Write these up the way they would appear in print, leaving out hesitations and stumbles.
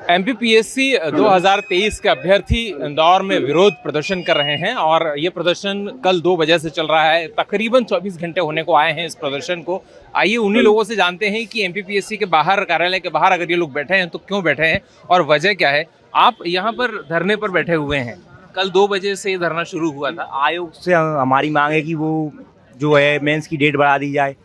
MPPSC 2023 के अभ्यर्थी इंदौर में विरोध प्रदर्शन कर रहे हैं और ये प्रदर्शन कल 2 बजे से चल रहा है। तकरीबन 24 घंटे होने को आए हैं इस प्रदर्शन को। आइए उन्हीं लोगों से जानते हैं कि एमपीपीएससी के बाहर, कार्यालय के बाहर अगर ये लोग बैठे हैं तो क्यों बैठे हैं और वजह क्या है। आप यहाँ पर धरने पर बैठे हुए हैं, कल 2 बजे से ये धरना शुरू हुआ था। आयोग से हमारी मांग है कि वो जो है मेंस की डेट बढ़ा दी जाए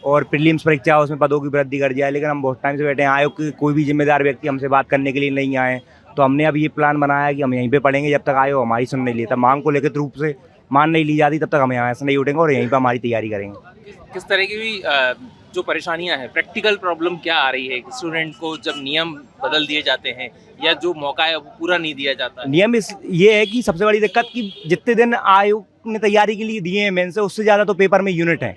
और प्रीलिम्स परीक्षा उसमें पदों की वृद्धि कर जाए, लेकिन हम बहुत टाइम से बैठे हैं। आयोग के कोई भी जिम्मेदार व्यक्ति हमसे बात करने के लिए नहीं आए, तो हमने अब ये प्लान बनाया है कि हम यहीं पे पढ़ेंगे जब तक आयोग हमारी सुन नहीं लेता। मांग को लेकर रूप से मान नहीं ली जाती तब तक हम यहाँ से नहीं उठेंगे और यहीं पर हमारी तैयारी करेंगे। किस तरह की भी जो परेशानियां हैं, प्रैक्टिकल प्रॉब्लम क्या आ रही है कि स्टूडेंट को जब नियम बदल दिए जाते हैं या जो मौका है वो पूरा नहीं दिया जाता? नियम ये है कि सबसे बड़ी दिक्कत कि जितने दिन आयोग ने तैयारी के लिए दिए हैं मेन से, उससे ज़्यादा तो पेपर में यूनिट है,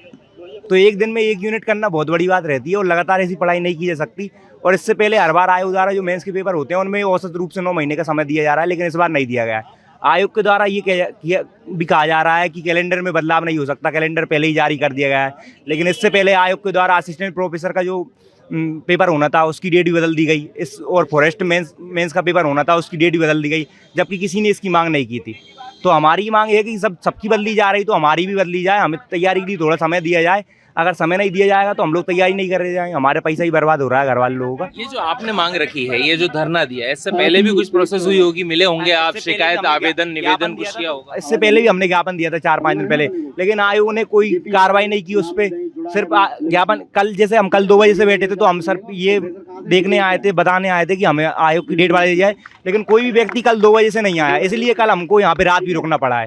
तो एक दिन में 1 यूनिट करना बहुत बड़ी बात रहती है और लगातार ऐसी पढ़ाई नहीं की जा सकती। और इससे पहले हर बार आयोग द्वारा जो मेंस के पेपर होते हैं उनमें औसत रूप से 9 महीने का समय दिया जा रहा है, लेकिन इस बार नहीं दिया गया है। आयोग के द्वारा ये भी कहा जा रहा है कि कैलेंडर में बदलाव नहीं हो सकता, कैलेंडर पहले ही जारी कर दिया गया है, लेकिन इससे पहले आयोग के द्वारा असिस्टेंट प्रोफेसर का जो पेपर होना था उसकी डेट भी बदल दी गई, और फॉरेस्ट मेंस का पेपर होना था उसकी डेट भी बदल दी गई, जबकि किसी ने इसकी मांग नहीं की थी। तो हमारी मांग है कि सबकी बदली जा रही तो हमारी भी बदली जाए, हमें तैयारी के लिए थोड़ा समय दिया जाए। अगर समय नहीं दिया जाएगा तो हम लोग तैयारी नहीं कर रहे जाएंगे, हमारे पैसा ही बर्बाद हो रहा है घर वाले लोगों का। ये जो आपने मांग रखी है, ये जो धरना दिया है, इससे पहले भी कुछ प्रोसेस हुई होगी, मिले होंगे आप, शिकायत, आवेदन, निवेदन कुछ किया होगा? इससे पहले भी हमने ज्ञापन दिया था 4-5 दिन पहले, लेकिन आयोग ने कोई कार्रवाई नहीं की उस पर। सिर्फ ज्ञापन हम कल 2 बजे से बैठे थे तो हम सर ये देखने आए थे, बताने आए थे कि हमें आयोग की डेट बढ़ा दी जाए, लेकिन कोई भी व्यक्ति कल 2 बजे से नहीं आया, इसलिए कल हमको यहाँ पे रात भी रुकना पड़ा है।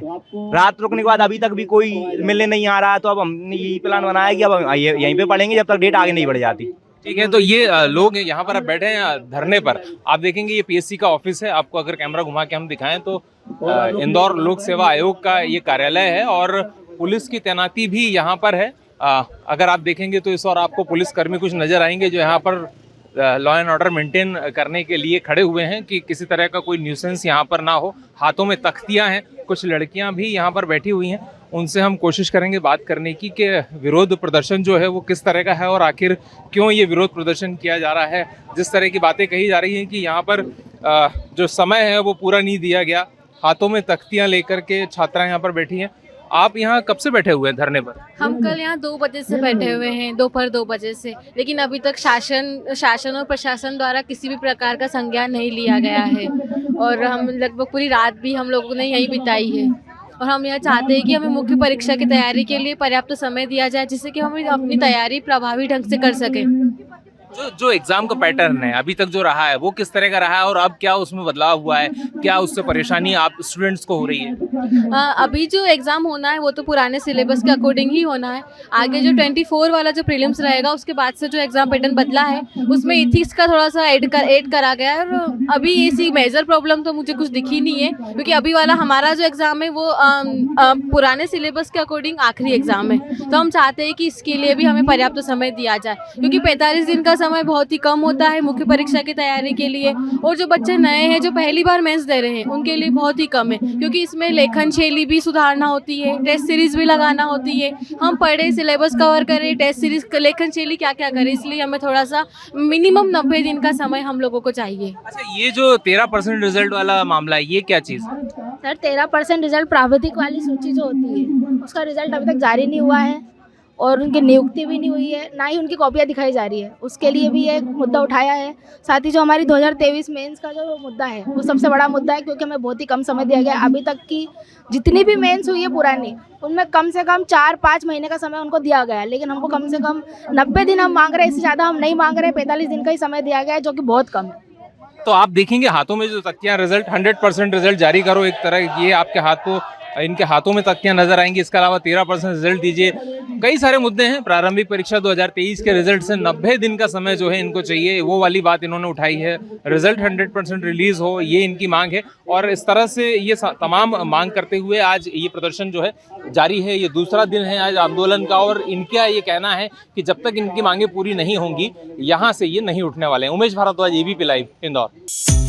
रात रुकने के बाद अभी तक भी कोई मिलने नहीं आ रहा है, तो अब हमने यही प्लान बनाया कि अब यहीं पे पढ़ेंगे जब तक डेट आगे नहीं बढ़ जाती। ठीक है, तो ये लोग यहाँ पर बैठे हैं धरने पर। आप देखेंगे ये पीएससी का ऑफिस है, आपको अगर कैमरा घुमा के हम दिखाएं तो इंदौर लोक सेवा आयोग का ये कार्यालय है और पुलिस की तैनाती भी यहाँ पर है। अगर आप देखेंगे तो इस और आपको पुलिस कर्मी कुछ नजर आएंगे जो यहाँ पर लॉ एंड ऑर्डर मेंटेन करने के लिए खड़े हुए हैं कि किसी तरह का कोई न्यूसेंस यहाँ पर ना हो। हाथों में तख्तियाँ हैं, कुछ लड़कियाँ भी यहाँ पर बैठी हुई हैं, उनसे हम कोशिश करेंगे बात करने की कि विरोध प्रदर्शन जो है वो किस तरह का है और आखिर क्यों ये विरोध प्रदर्शन किया जा रहा है। जिस तरह की बातें कही जा रही हैं कि यहाँ पर जो समय है वो पूरा नहीं दिया गया, हाथों में तख्तियाँ लेकर के छात्राएं यहाँ पर बैठी हैं। आप यहाँ कब से बैठे हुए हैं धरने पर? हम कल यहाँ 2 बजे से बैठे हुए हैं, दोपहर 2 बजे से, लेकिन अभी तक शासन और प्रशासन द्वारा किसी भी प्रकार का संज्ञान नहीं लिया गया है और हम लगभग पूरी रात भी हम लोगों ने यहीं बिताई है। और हम यह चाहते हैं कि हमें मुख्य परीक्षा की तैयारी के लिए पर्याप्त समय दिया जाए, जिससे कि हम अपनी तैयारी प्रभावी ढंग से कर सकें। जो एग्जाम का पैटर्न है अभी तक जो रहा है वो किस तरह का रहा है और अब क्या उसमें बदलाव हुआ है, क्या उससे परेशानी आप स्टूडेंट्स को हो रही है? अभी जो एग्ज़ाम होना है वो तो पुराने सिलेबस के अकॉर्डिंग ही होना है। आगे जो 24 वाला जो प्रीलिम्स रहेगा उसके बाद से जो एग्ज़ाम पैटर्न बदला है उसमें इथिक्स का थोड़ा सा ऐड करा गया है। और अभी ऐसी मेजर प्रॉब्लम तो मुझे कुछ दिखी नहीं है, क्योंकि अभी वाला हमारा जो एग्ज़ाम है वो पुराने सिलेबस के अकॉर्डिंग आखिरी एग्ज़ाम है। तो हम चाहते हैं कि इसके लिए भी हमें पर्याप्त समय दिया जाए, क्योंकि 45 दिन का समय बहुत ही कम होता है मुख्य परीक्षा की तैयारी के लिए। और जो बच्चे नए हैं जो पहली बार मेंस दे रहे हैं उनके लिए बहुत ही कम है, क्योंकि इसमें लेखन शैली भी सुधारना होती है, टेस्ट सीरीज भी लगाना होती है। हम पढ़े, सिलेबस कवर करें, टेस्ट सीरीज, लेखन शैली क्या क्या करें, इसलिए हमें थोड़ा सा मिनिमम 90 दिन का समय हम लोगों को चाहिए। अच्छा, ये जो 13% रिजल्ट वाला मामला है ये क्या चीज़ है? सर 13% रिजल्ट प्राविधिक वाली सूची जो होती है उसका रिजल्ट अभी तक जारी नहीं हुआ है और उनकी नियुक्ति भी नहीं हुई है, ना ही उनकी कॉपियाँ दिखाई जा रही है। उसके लिए भी एक मुद्दा उठाया है। साथ ही जो हमारी 2023 मेंस का जो मुद्दा है वो सबसे बड़ा मुद्दा है, क्योंकि हमें बहुत ही कम समय दिया गया। अभी तक की जितनी भी मेंस हुई है पुरानी, उनमें कम से कम 4-5 महीने का समय उनको दिया गया है, लेकिन हमको कम से कम 90 दिन हम मांग रहे हैं, इससे ज़्यादा हम नहीं मांग रहे। 45 दिन का ही समय दिया गया है, जो कि बहुत कम है। तो आप देखेंगे हाथों में जो तख्तियाँ, रिजल्ट 100% रिजल्ट जारी करो, एक तरह ये आपके हाथों, इनके हाथों में तख्तियाँ नजर आएंगी। इसके अलावा 13% रिजल्ट दीजिए, कई सारे मुद्दे हैं। प्रारंभिक परीक्षा 2023 के रिजल्ट से 90 दिन का समय जो है इनको चाहिए, वो वाली बात इन्होंने उठाई है। रिजल्ट 100% रिलीज हो, ये इनकी मांग है। और इस तरह से ये तमाम मांग करते हुए आज ये प्रदर्शन जो है जारी है। ये दूसरा दिन है आज आंदोलन का और इनका ये कहना है कि जब तक इनकी मांगे पूरी नहीं होंगी यहाँ से ये नहीं उठने वाले हैं। उमेश भारद्वाज, एबीपी लाइव, इंदौर।